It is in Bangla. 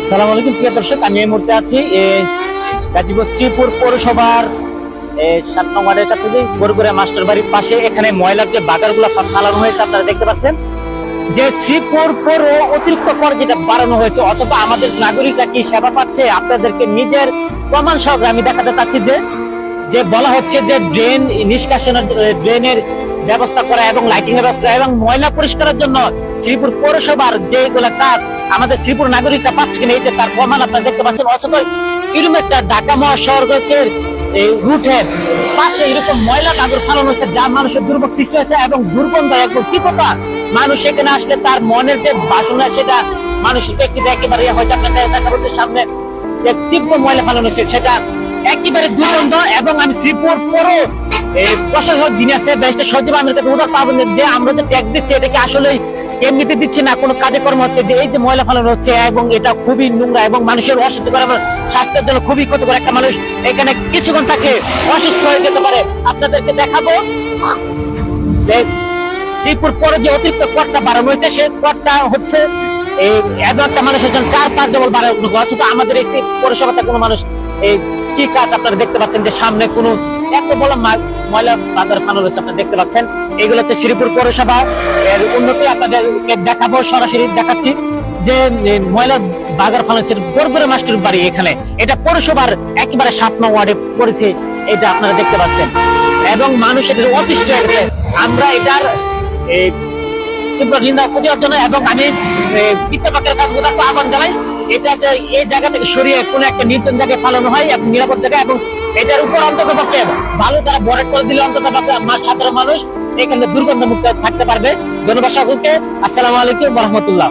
সালাম আলাইকুম প্রিয় দর্শক, আমি এই মুহূর্তে আছি গাজীপুর শ্রীপুর পৌরসভার 7 নং ওয়ার্ডের কাছে গরুগুড়া মাস্টার বাড়ির পাশে। এখানে ময়লার যে বাজারগুলো ফালানো হয়েছে আপনারা দেখতে পাচ্ছেন, যে শ্রীপুর পৌর অতিরিক্ত কর যেটা বাড়ানো হয়েছে, অথচ আমাদের নাগরিকরা কি সেবা পাচ্ছে? আপনাদেরকে নিজের প্রমাণ সহকারে আমি দেখাতে চাচ্ছি যে বলা হচ্ছে যে ড্রেন নিষ্কাশনের ড্রেনের ব্যবস্থা করা এবং লাইটিং এর ব্যবস্থা এবং ময়লা পরিষ্কারের জন্য শ্রীপুর পৌরসভার যেগুলো কাজ আমাদের শ্রীপুর নাগরিকরা পাচ্ছে কিনা, এই যে তার প্রমাণ আপনারা দেখতে পাচ্ছেন। অথচ এরকম একটা ঢাকা মহাসড়কের রুটের পাশে এরকম ময়লা কাগজ ফালানো হচ্ছে, যা মানুষের দুর্ভোগ সৃষ্টি হয়েছে এবং দুর্গন্ধ একদম তীব্রতা। মানুষ এখানে আসলে তার মনের যে বাসনা সেটা মানুষের ব্যক্তিতে একেবারে হয়তো আপনাদের সামনে যে তীব্র ময়লা ফালানো হচ্ছে সেটা একেবারে দুর্গন্ধ। এবং আমি শ্রীপুর পৌর প্রশাসক যিনি আছে ব্যারিস্টার সজীব আহমেদ উদার পাবেন যে আমরা যে ট্যাক্স দিচ্ছি এটা কি আসলে এমনিতে দিচ্ছে না, কোনো কাজে কর্ম হচ্ছে, যে এই যে ময়লা ফালানো হচ্ছে এবং এটা খুবই নোংরা এবং মানুষের অসুস্থ করে, স্বাস্থ্যের জন্য খুবই ক্ষতিকর। একটা মানুষ এখানে কিছুক্ষণ থাকে অসুস্থ হয়ে যেতে পারে। আপনাদেরকে দেখাবো যে শ্রীপুর পরে যে অতিরিক্ত করটা বাড়ানো হয়েছে, সেই করটা হচ্ছে একটা মানুষের জন্য 4-5 ডবল বাড়ানো। অথচ আমাদের এই পৌরসভাতে কোনো মানুষ এই কি কাজ আপনারা দেখতে পাচ্ছেন যে সামনে কোনো এত বড় ময়লা বাজার ফানো রয়েছে আপনারা দেখতে পাচ্ছেন। এগুলো হচ্ছে শ্রীপুর পৌরসভা এর উন্নতি আপনাদেরকে দেখাবো, সরাসরি দেখাচ্ছি যে ময়লা বাজার ফানো হচ্ছে গরুগুড়া মাস্টার বাড়ি। এখানে এটা পৌরসভার একেবারে 7 নং ওয়ার্ডে পড়েছে, এটা আপনারা দেখতে পাচ্ছেন এবং মানুষ এদের অতিষ্ঠ হয়ে গেছে। আমরা এটার তীব্র নিন্দা করার জন্য এবং আমি কৃতজ্ঞতার কাজগুলো আহ্বান জানাই এটা এই জায়গা থেকে সরিয়ে কোনো একটা নির্জন জায়গায় ফালানো হয় এবং নিরাপদ জায়গায়, এবং এটার উপর অন্তত পক্ষে ভালো তারা বরেট করে দিলে অন্তত সাধারণ মানুষ এখানে দুর্গন্ধ মুক্ত থাকতে পারবে। ধন্যবাদ সকলকে। আসসালামু আলাইকুম ওয়া রাহমাতুল্লাহ।